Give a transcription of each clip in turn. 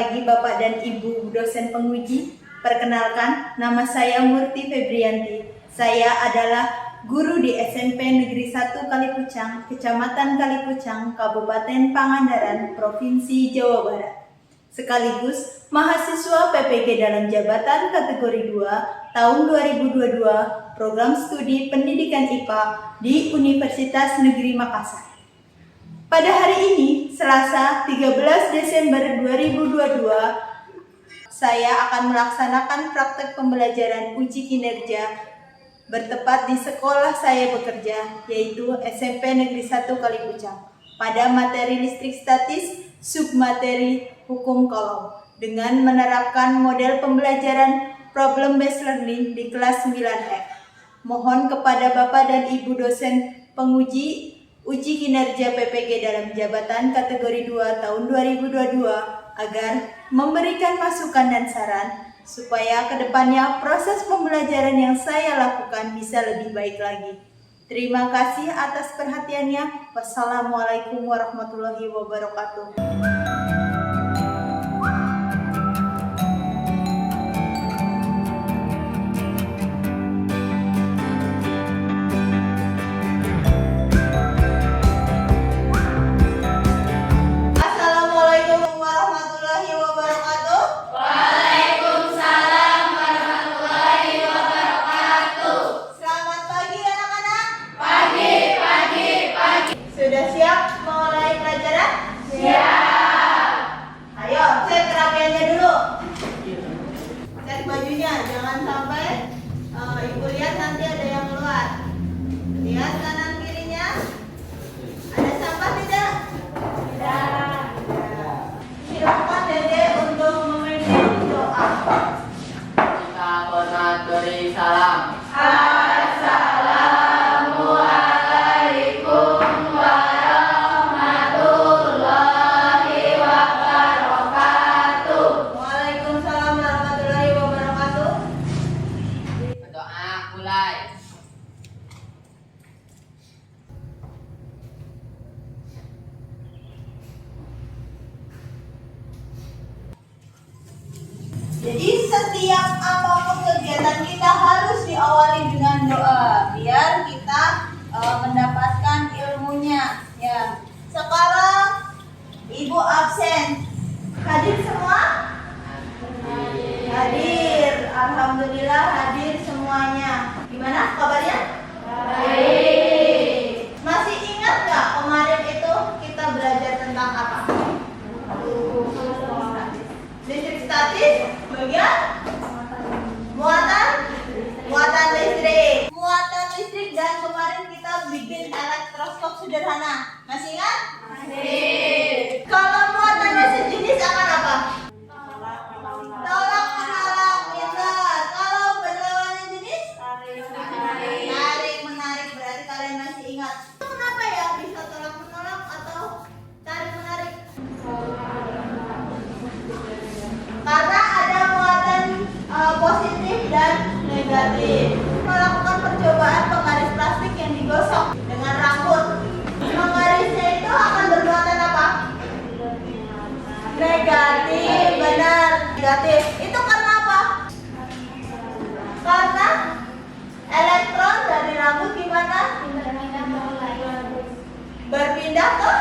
pagi Bapak dan Ibu dosen penguji. Perkenalkan, nama saya Murti Febrianti. Saya adalah guru di SMP Negeri 1 Kalipucang, Kecamatan Kalipucang, Kabupaten Pangandaran, Provinsi Jawa Barat. Sekaligus mahasiswa PPG dalam jabatan kategori 2 tahun 2022 Program Studi Pendidikan IPA di Universitas Negeri Makassar. Pada hari ini, Selasa 13 Desember 2022, saya akan melaksanakan praktek pembelajaran uji kinerja bertepat di sekolah saya bekerja, yaitu SMP Negeri 1 Kalipucang, pada materi listrik statis, submateri hukum kolom, dengan menerapkan model pembelajaran problem based learning di kelas 9F. Mohon kepada Bapak dan Ibu dosen penguji uji kinerja PPG dalam jabatan kategori 2 tahun 2022 agar memberikan masukan dan saran supaya kedepannya proses pembelajaran yang saya lakukan bisa lebih baik lagi. Terima kasih atas perhatiannya. Wassalamualaikum warahmatullahi wabarakatuh. Sudah siap mulai pelajaran? Siap. Ayo cek kerapiannya dulu. Cek bajunya, jangan sampai ibu lihat nanti ada yang keluar. Lihat kanan kirinya. Ada sampah tidak? Tidak. Silakan Dede untuk memimpin doa. Kita hormat beri salam. Jadi setiap apapun kegiatan kita harus diawali dengan doa biar kita mendapatkan ilmunya. Ya. Sekarang Ibu absen. Hadir semua? Hadir. Alhamdulillah hadir semuanya. Gimana kabarnya? Baik. Masih ingat nggak kemarin itu kita belajar tentang apa? Listrik statis, bagian muatan listrik. Muatan listrik dan kemarin kita bikin elektroskop sederhana. Masih ingat? Masih. Kalau muatannya sejenis akan apa? Tolak menolak, pintar. Kalau berlawanan jenis? Tarik menarik. Berarti kalian masih ingat. Kenapa ya bisa tolak menolak atau tarik menarik? Karena ada muatan positif dan negatif. Melakukan percobaan penggaris plastik yang digosok dengan rambut. Penggarisnya itu akan bermuatan apa? Negatif, benar. Negatif. Itu karena apa? Karena elektron dari rambut gimana? Berpindah ke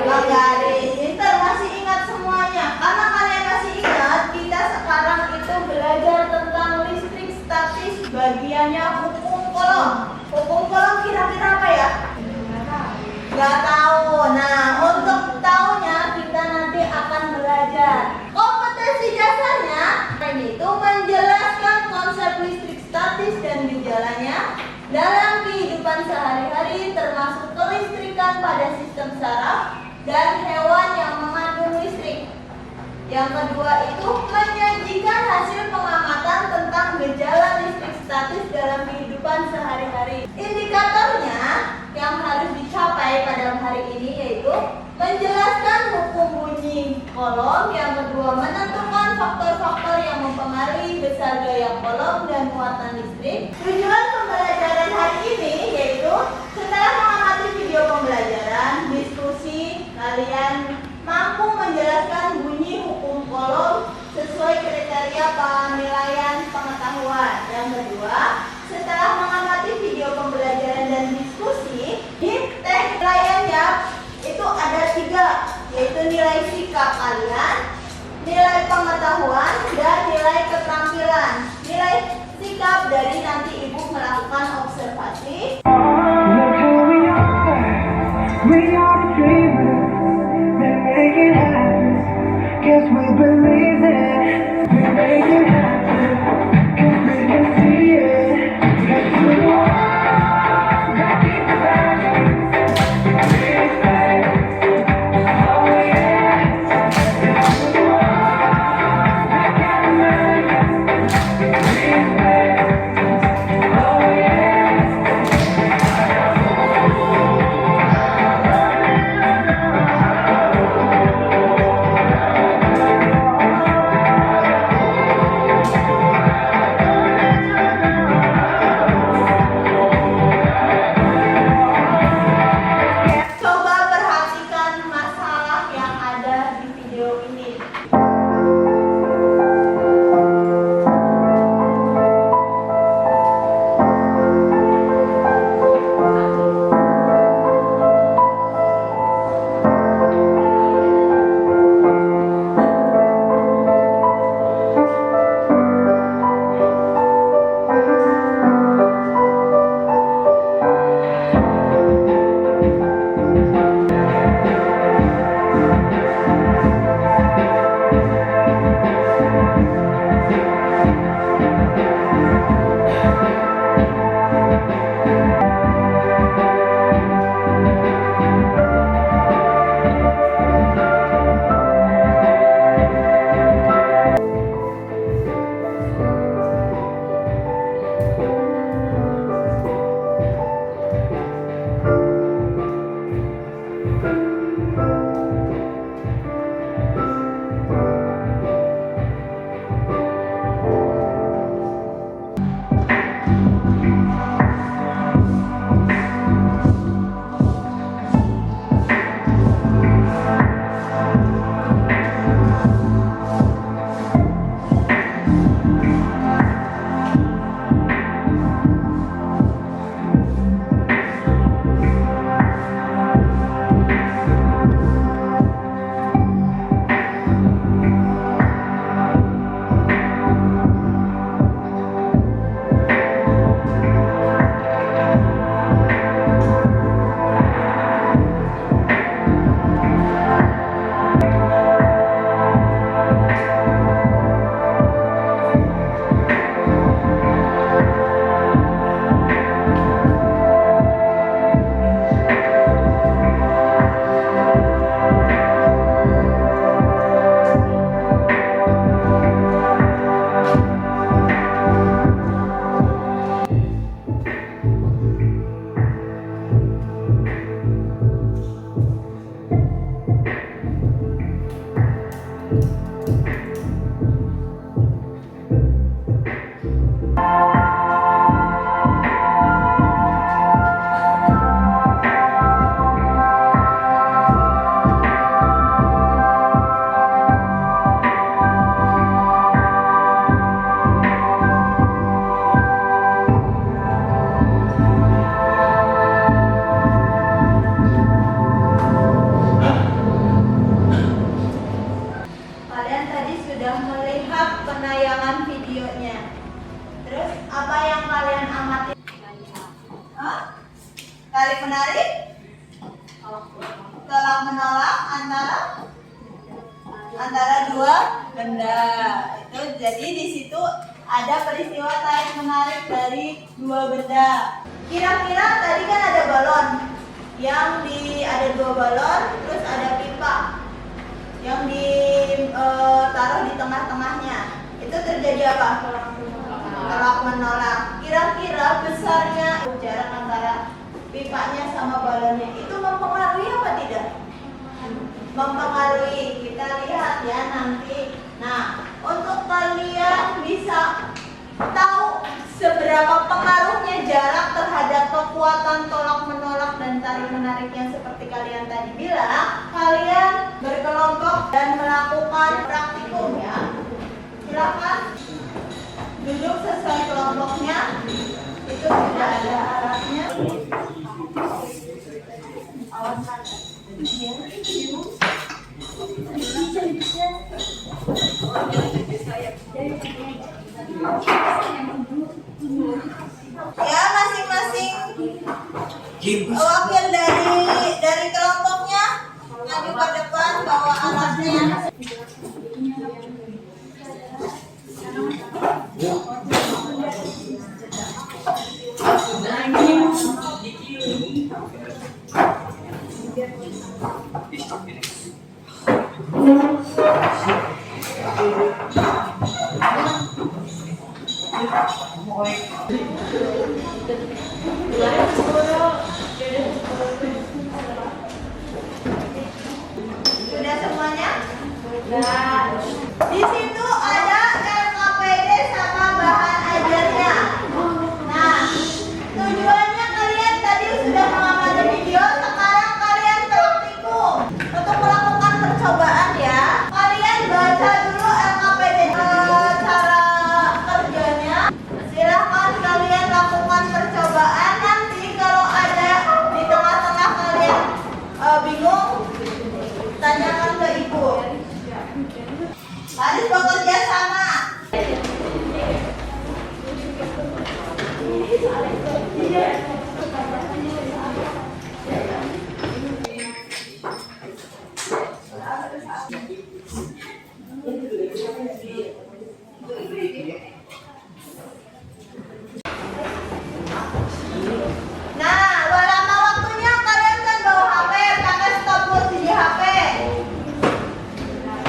penggaris. Pintar, masih ingat semuanya. Karena kalian masih ingat, kita sekarang itu belajar tentang listrik statis, bagiannya hukum kolom. Hukum kolom kira-kira apa ya? Nggak tahu. Nah, untuk tahunya kita nanti akan belajar. Kompetensi dasarnya ini itu menjelaskan konsep listrik statis dan gejalanya dalam kehidupan sehari-hari, termasuk kelistrikan pada sistem saraf dan hewan yang mengandung listrik. Yang kedua itu menyajikan hasil pengamatan tentang gejala listrik statis dalam kehidupan sehari-hari. Indikatornya yang harus dicapai pada hari ini yaitu menjelaskan hukum bunyi kolom. Yang kedua menentukan faktor-faktor yang mempengaruhi besar gaya kolom dan muatan listrik. Tujuan pembelajaran hari ini yaitu setelah mengamati video pembelajaran, diskusi, kalian mampu menjelaskan bunyi hukum kolom sikap kalian, nilai pengetahuan, dan nilai keterampilan. Nilai sikap dari nanti Ibu melakukan observasi. Look who we are the dreamers that make it happen. Guess we believe it, we make it happen. Cause we can see it, that's who we are. Back in the back, respect. Oh yeah, that's who we are. Back in the back, respect. Oh yeah. Coba perhatikan masalah yang ada di video ini. Kalian tadi sudah melihat penayangan videonya. Terus apa yang kalian amati? Hah? Tarik menarik? Tolak menolak antara dua benda. Itu jadi di situ ada peristiwa tarik menarik dari dua benda. Kira-kira tadi kan ada balon. Ada dua balon, terus ada pipa yang ditaruh di tengah-tengahnya. Itu terjadi apa? Tolak menolak. Kira-kira besarnya jarak antara pipanya sama balonnya itu mempengaruhi apa tidak? Mempengaruhi. Kita lihat ya nanti. Nah, untuk kalian bisa tahu seberapa pengaruhnya jarak terhadap kekuatan tolak menolak dan tarik menarik yang seperti kalian tadi bilang, kalian berkelompok dan melakukan praktikum ya. Silakan duduk sesuai kelompoknya. Itu sudah ada alatnya. Awas. Ya, masing-masing wakil dari kelompoknya maju ke depan bawa alatnya. Sudah semuanya? Sudah. Di situ ada LKPD sama bahan ajarnya. Nah, tujuannya kalian tadi sudah mengamati video, sekarang kalian praktikum. Untuk melakukan percobaan ya, kalian baca dulu LKPD cara kerjanya. Silahkan kalian lakukan percobaan. Nanti kalau ada di tengah-tengah kalian bingung, tanyakan ke ibu. Harus bekerja sama. Nah, lama waktunya kalian kan bawa HP, pakai stopwatch di HP.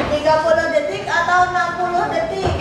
30 detik atau 60 detik.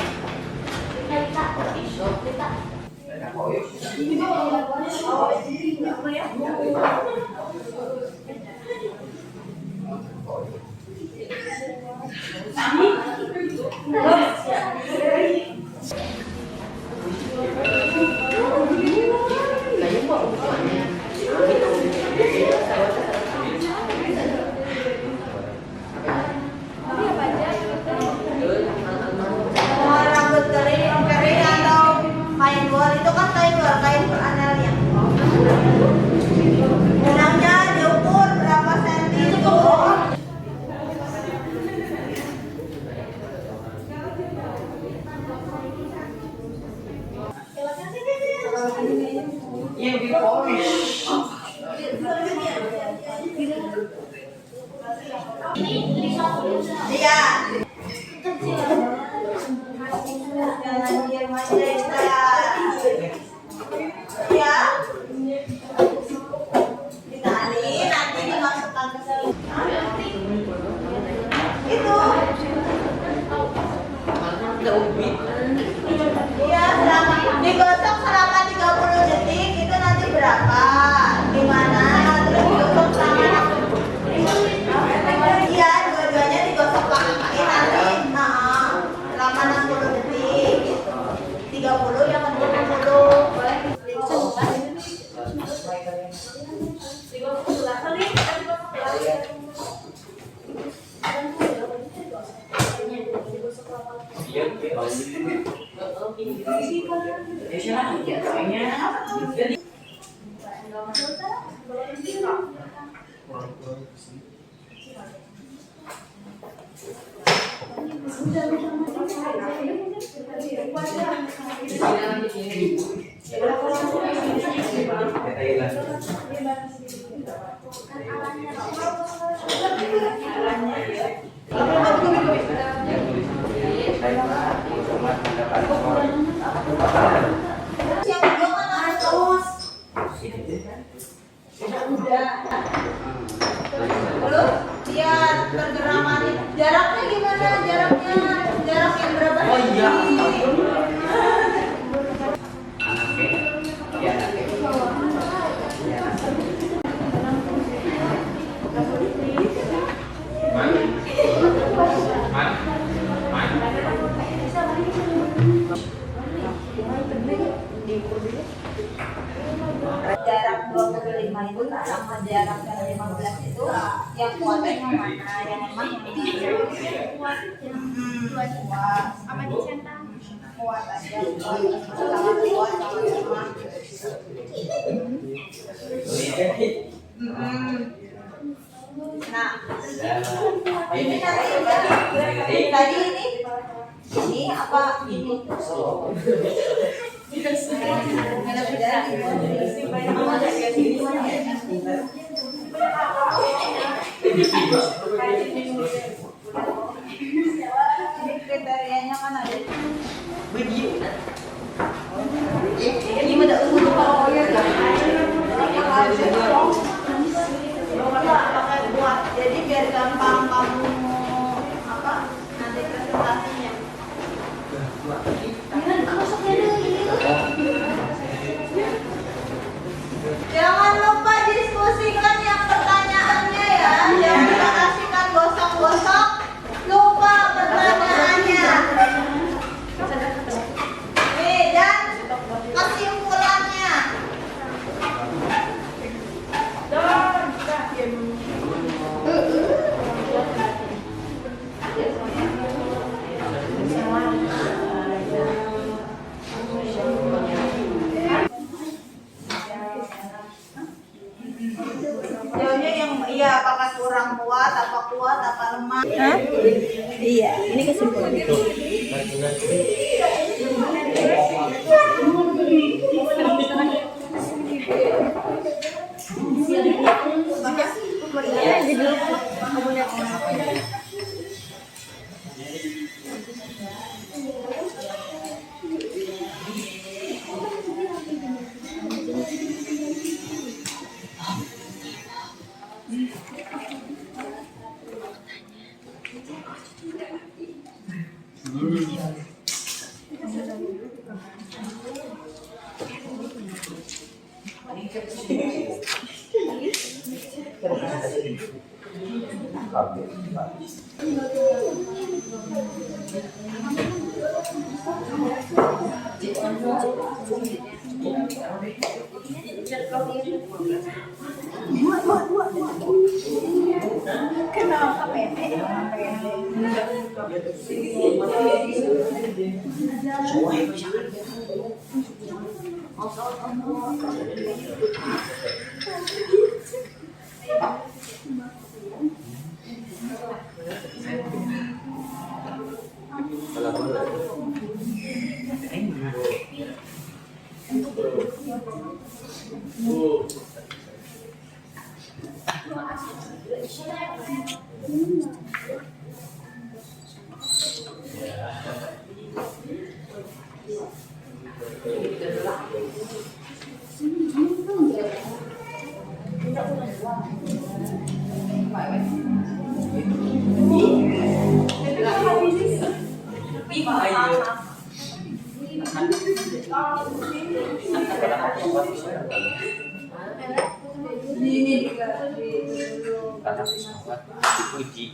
Mau rambut kering atau kain luar, itu kan kain luar, kain peranelnya. Benangnya diukur berapa senti itu. Iya. Jangan diam aja ya. Iya. Ditali, nanti dimasukkan ke sini. Itu. Iya, digosok selama 30 detik itu nanti berapa? Gimana? Terus digosok selama iya, dua-duanya digosok pakai nanti. Selama 60 detik gitu. 30 yang kedua 60. Boleh. Yang kedua kan harus terus. Lalu lihat pergerakannya. Jaraknya gimana? Jarak yang berapa? Oh iya. Jarak 25 itu sama jarak 15 itu yang kuatnya yang mana? Yang emang kuat. Apa dicentang? Kuat aja. Sangat kuat, sangat lemah. Nah, ini nanti tadi ini apa Bapak ini. Ini kriterianya kan ada. Jadi biar gampang kamu apa nanti presentasinya. Jangan lupa diskusikan yang pertanyaannya ya. Jangan kasihkan gosok-gosok. Lupa pertanyaannya. Nih dan kesimpulannya. Jauhnya yang iya apakah kurang kuat, apa lemah? Hah? Iya, ini kesimpulan. Kenapa pendek? Ini juga dipuji.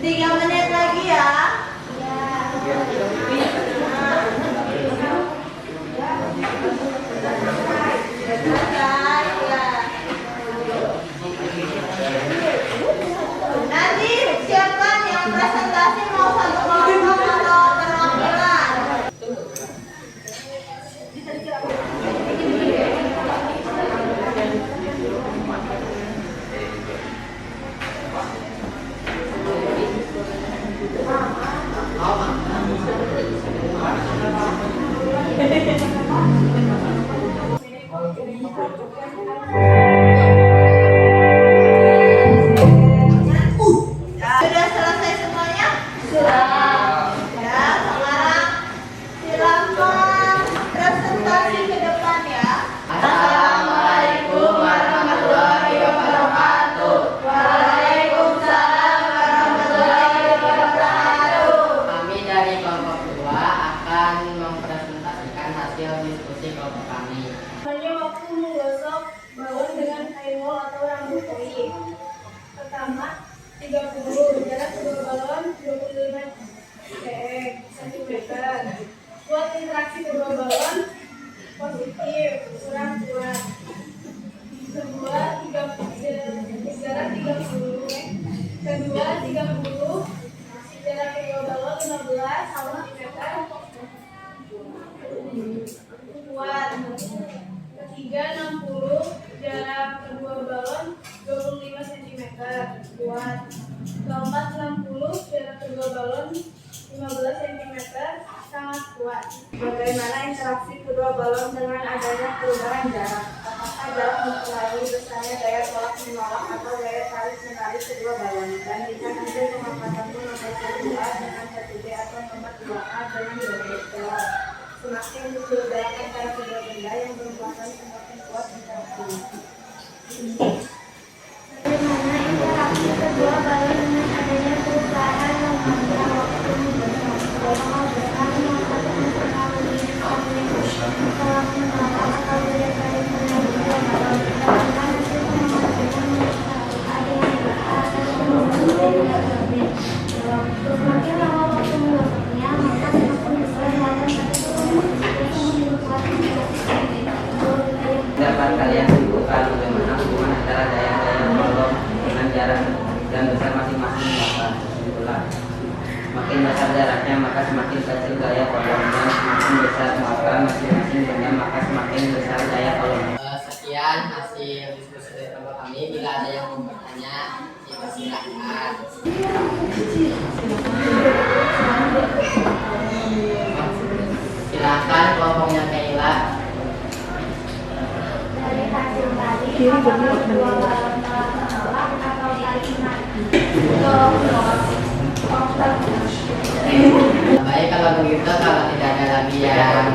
Tiga menit lagi ya. Nanti siapkan yang presentasi mau satu kelompok atau perwakilan. Sudah selesai semuanya? Sudah. Ya, sekarang silakan presentasi ke depan ya. Assalamualaikum warahmatullahi wabarakatuh. Waalaikumsalam warahmatullahi wabarakatuh. Kami dari kelompok 2 akan mempresentasikan hasil diskusi kelompok kami. Hanya waktu menggosok bawang dengan air wol atau rambut koi. Pertama, 30 jarak 2 30, jarak kedua balon 15 cm. Kuat. Ketiga 60, jarak kedua balon 25 cm. Kuat. Keempat 60, jarak kedua balon 15 cm. Sangat kuat. Bagaimana interaksi kedua balon dengan adanya perubahan jarak? Apakah jarak mempengaruhi besarnya daya tolak menolak atau daya tarik menarik kedua balon? Bandingkan hasil pemangkatanmu nomor 1A dengan 1B atau nomor 2A dengan 2B. Jawab. Semakin berbeda antara kedua benda yang bermuatan semakin kuat interaksinya. Bagaimana interaksi kedua balon dengan adanya perubahan lembaga waktu apakah besar maka mempengaruhi tolak menolak atau daya tarik menarik kedua balon? Bandingkan hasil pemangkatan ada yang berada dan jawab. Semakin lama waktu menggosoknya maka semakin besar muatan Dapat kalian simpulkan bagaimana hubungan antara daya-daya balon dengan jarak dan besar masing-masing maka kesimpulan. Semakin besar jaraknya maka semakin kecil gaya balonnya, semakin besar muatan masing-masing benda maka semakin besar daya balon. Sekian hasil diskusi dari kelompok kami. Bila ada yang mau bertanya, silakan. Silakan kelompoknya Kaila. Dari hasil tadi, apakah kedua balon telah menolak atau saling menarik? Baik, kalau begitu, kalau tidak ada lagi yang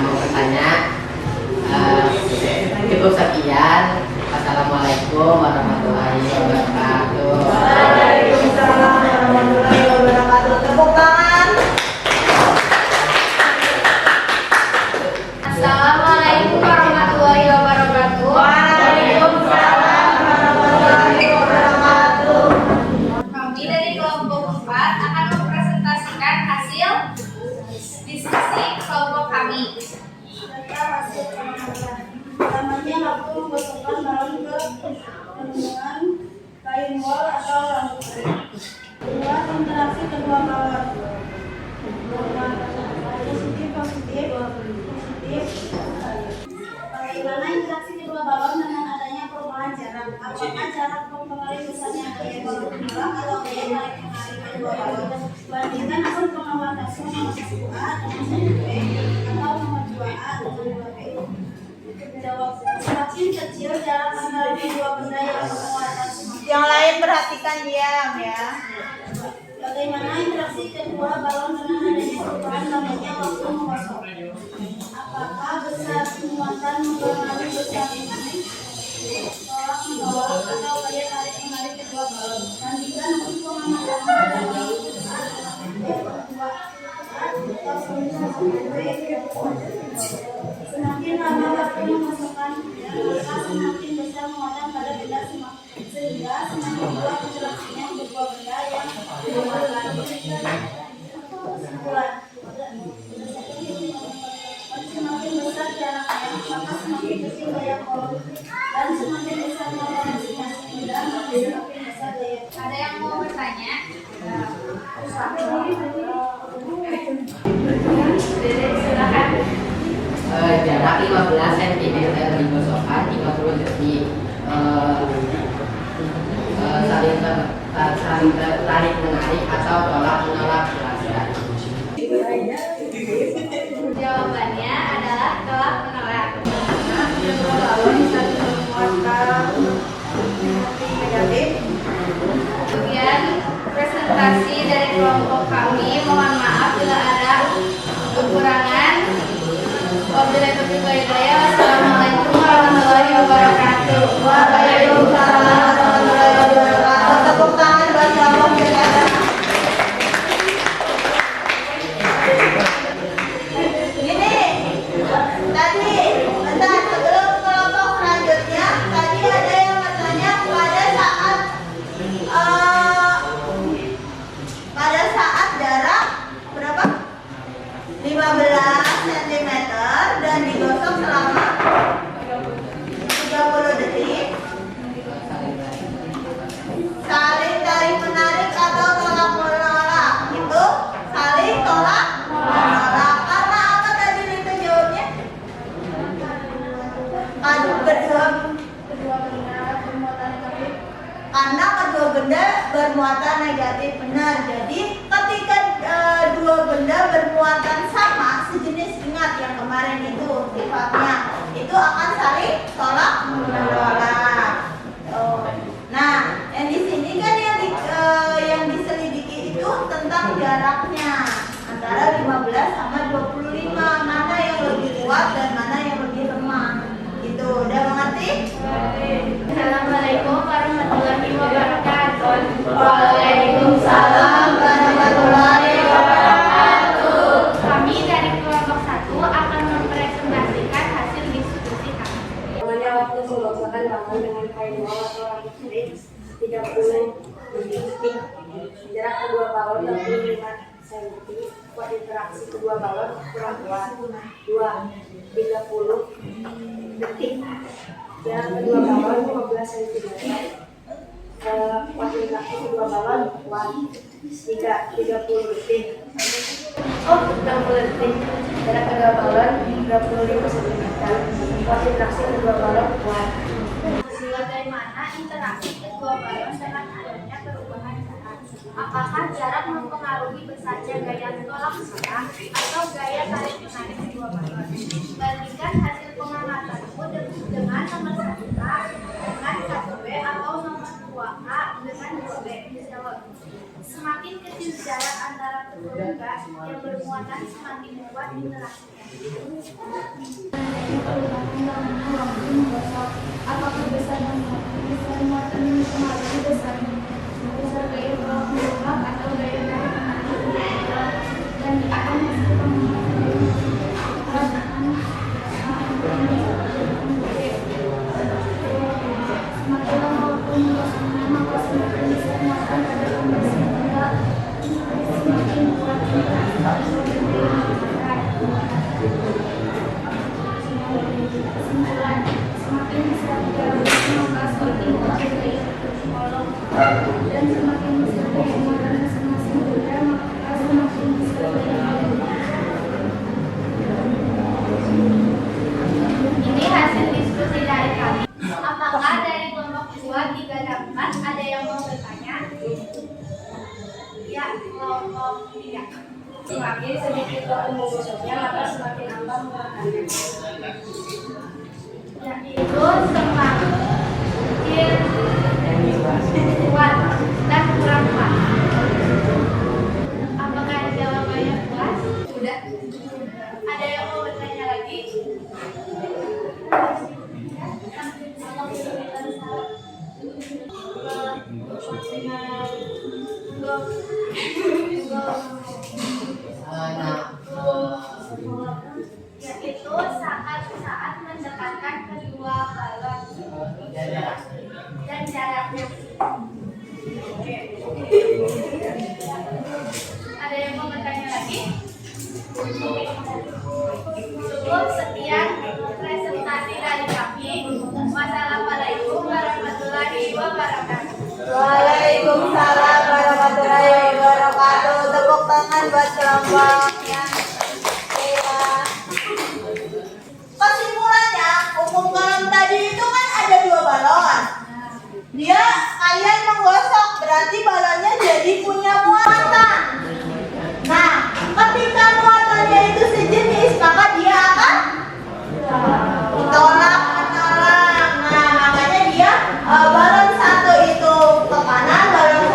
mau bertanya, cukup sekian. Assalamualaikum warahmatullahi wabarakatuh. Waalaikumsalam warahmatullahi wabarakatuh. Tepuk tangan. Assalamualaikum warahmatullahi wabarakatuh. Waalaikumsalam warahmatullahi wabarakatuh. Kami dari kelompok 4 akan mempresentasikan hasil diskusi kelompok kami. Data hasil pengamatan. Pertamanya waktu menggosokkan balon ke dengan kain wol atau rambut. Kedua, interaksi kedua balon. Positif, positif, positif. Bagaimana interaksi kedua balon dengan adanya perubahan jarak? Apakah jarak mempengaruhi besarnya daya balon menolak atau daya tarik menarik kedua balon? Bandingkan hasil pengamatan nomor 1A dengan 1B atau nomor 2A dengan 2B. Jawab. Semakin kecil jarak antara kedua benda yang bermuatan semakin. Yang lain perhatikan diam ya. Bagaimana interaksi kedua balon dengan adanya perubahan lamanya waktu menggosok? Apakah besar muatan mempengaruhi besar tolak menolak atau daya tarik menarik kedua balon? Bandingkan hasil pengamatan semakin lama waktu memasukkan maka semakin besar muatan pada benda sehingga semakin kuat interaksinya kedua benda yang bermuatan. Kesimpulan. Semakin besar jaraknya maka semakin kecil daya balon dan semakin besar muatan masing-masing benda maka semakin besar daya. Ada yang mau bertanya? Silakan. Jarak 15 cm digosokkan 30 detik. Saling tarik menarik atau tolak menolak jelaskan. Jawabannya adalah tolak menolak. Kedua balon saling bermuatan negatif. Kemudian presentasi dari kelompok kami, mohon maaf bila ada kekurangan. Wabillahi taufiq wal hidayah. Wassalamualaikum warahmatullahi wabarakatuh. Waalaikumsalam warahmatullahi wabarakatuh. Tepuk tangan buat kelompok kita. Gini, tadi bentar sebelum kelompok selanjutnya, tadi ada yang bertanya pada saat jarak negatif. Benar. Jadi ketika dua benda bermuatan sama sejenis, ingat yang kemarin itu sifatnya itu akan saling tolak menolak. Nah, yang di sini kan yang diselidiki itu tentang jaraknya antara 15 sama 25, mana yang lebih kuat dan mana yang lebih lemah. Itu udah mengerti? Assalamualaikum warahmatullahi wabarakatuh. Waalaikumsalam warahmatullahi wabarakatuh. Kami dari kelompok 1 akan mempresentasikan hasil diskusi kami. Namanya waktu mengosokkan tangan dengan kain wol atau rambut strip 30 detik. Jarak kedua balon 65 cm. Kuat interaksi kedua balon kurang kuat. 2. 30 detik. Jarak kedua balon 15 cm. Kuat interaksi kedua balon kuat. 3. 30 detik. 60 detik. Jarak kedua balon 35 cm. Kuat interaksi kedua balon kuat. Bagaimana interaksi kedua balon dengan adanya perubahan saat? Apakah jarak mempengaruhi besarnya gaya tolak saat atau gaya tarik menarik kedua balon? Bandingkan hasil pengamatanmu dengan nomor 1A dengan 1B atau nomor 2A dengan 2B. Jawab. Semakin kecil jarak antara kedua gas yang bermuatan, semakin kuat interaksinya. Apakah besar muatan yang mempengaruhi besar gaya tolak menolak atau gaya tarik menarik dan akan semakin lama waktu mengosongnya maka semakin besar muatan pada kondisi rendah, semakin kuat kesimpulan, semakin besar jarak maka semakin kuat gaya kolom dan semakin besar gaya muatan masing-masing benda maka semakin besar gaya. Ini hasil diskusi dari kami. Apakah dari kelompok 2, 3, dan 4 ada yang mau bertanya? Ya, kelompok 3. Semakin sedikit waktu menggosoknya, maka semakin aman menggunakannya. Yaitu semakin kuat dan kurang kuat. Apakah jawabannya puas? Sudah. Ada yang mau bertanya lagi? Yaitu saat mendekatkan kedua balon dan jaraknya. Ada yang mau bertanya lagi? Cukup sekian presentasi dari kami. Wassalamualaikum warahmatullahi wabarakatuh. Waalaikumsalam warahmatullahi wabarakatuh. Tepuk tangan buat kelompoknya. Kesimpulannya, hukum kolom tadi itu kan ada dua balon. Kalian menggosok, berarti balonnya jadi punya muatan. Nah, ketika muatannya itu sejenis, maka dia akan tolak menolak. Nah, makanya dia balon satu itu ke kanan, balon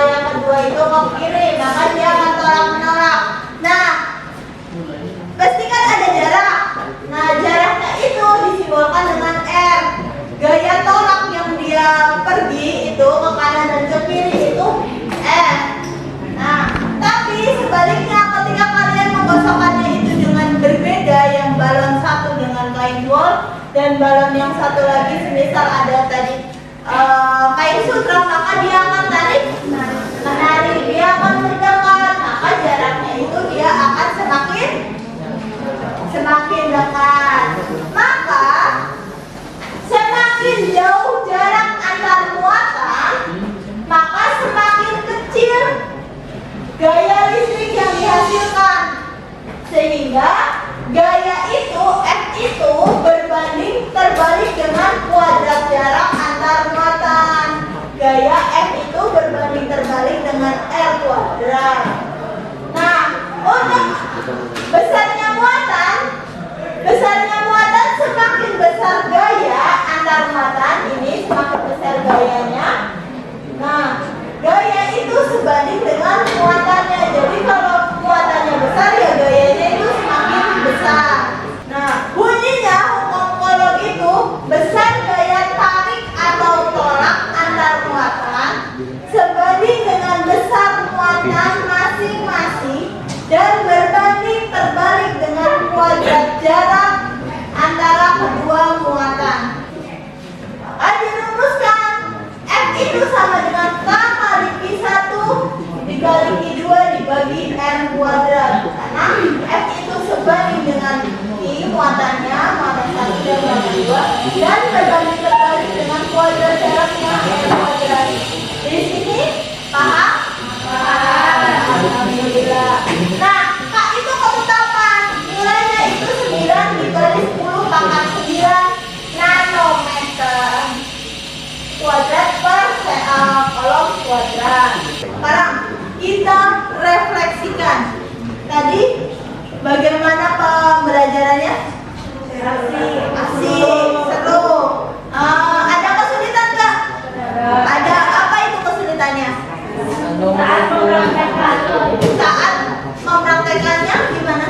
yang kedua itu ke kiri, maka dia akan tolak menolak. Nah, pasti kan ada jarak. Nah, jaraknya itu disimbolkan dengan R. Gaya tolak yang dia pergi itu ke kanan dan ke kiri itu R. Nah, tapi sebaliknya ketika kalian menggosokkannya itu dengan berbeda, yang balon satu dengan kain wol dan balon yang satu lagi semisal ada tadi kain sutra, maka dia akan tarik menarik, dia akan mendekat, maka jaraknya itu dia akan semakin dekat. Maka semakin jauh jarak antar muatan, maka semakin kecil gaya listrik yang dihasilkan, sehingga gaya itu F itu berbanding terbalik dengan kuadrat jarak antar muatan. Gaya F itu berbanding terbalik dengan dikali I2 dibagi R kuadrat. Karena F itu sebanding dengan I muatannya, muatan 1 dan muatan 2, dan berbanding terbalik dengan kuadrat jaraknya R kuadrat. Di sini paham? Paham. Alhamdulillah. Nah, Kak itu ketetapan. Nilainya itu 9 dikali 10 pangkat 9 nanometer kuadrat per kolom kuadrat. Sekarang kita refleksikan. Tadi bagaimana pembelajarannya? Asik, seru. Ada kesulitan nggak? Ada. Apa itu kesulitannya? Saat mempraktekannya gimana?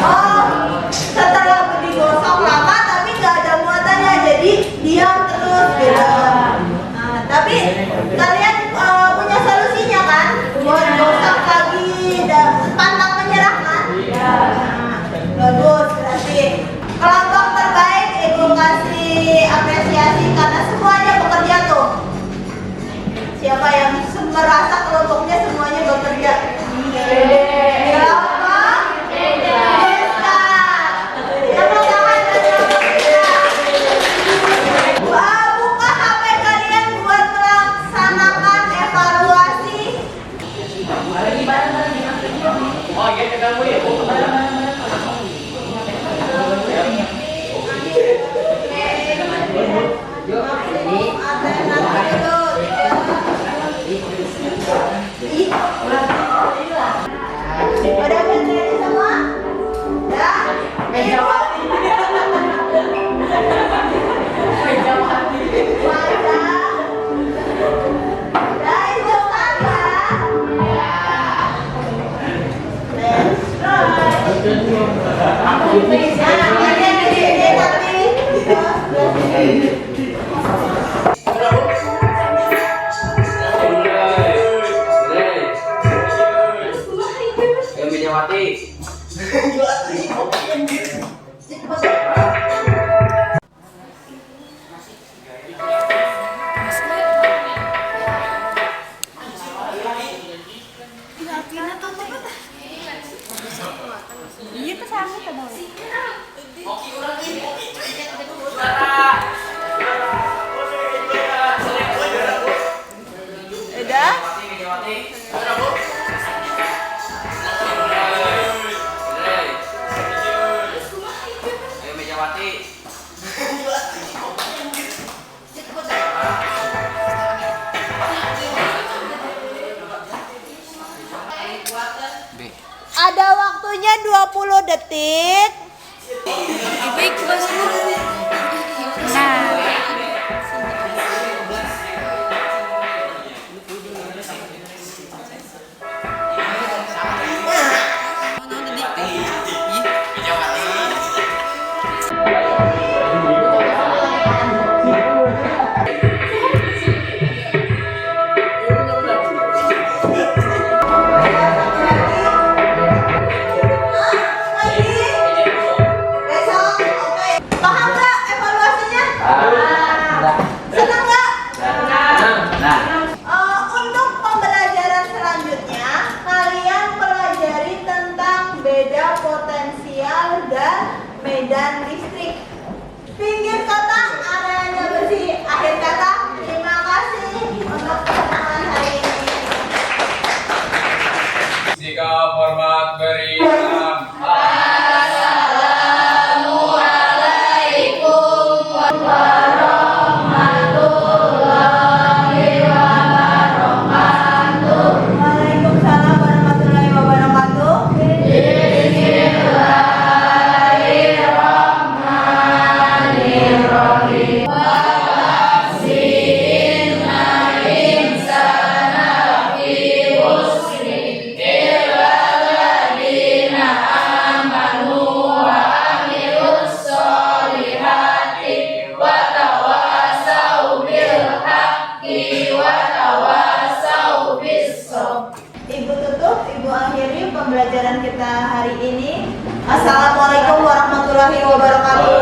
Oh, setelah digosok lama tapi nggak ada muatannya, jadi diam terus gitu. Nah, tapi kalian punya solusinya kan? Buat gosok lagi dan pantang menyerah kan? Nah, bagus, berarti kelompok terbaik Ibu kasih apresiasi karena semuanya bekerja tuh. Siapa yang merasa kelompoknya semuanya bekerja? Siapa? Buka HP kalian buat melaksanakan evaluasi. Udah ready semua? Ya? Ada waktunya 20 detik. Medan listrik. Pinggir kata areanya bersih. Akhir kata terima kasih untuk pertemuan hari ini. Sikap hormat beri salam. Waalaikumsalam warahmatullahi wabarakatuh. Ibu tutup, Ibu akhiri pembelajaran kita hari ini. Assalamualaikum warahmatullahi wabarakatuh.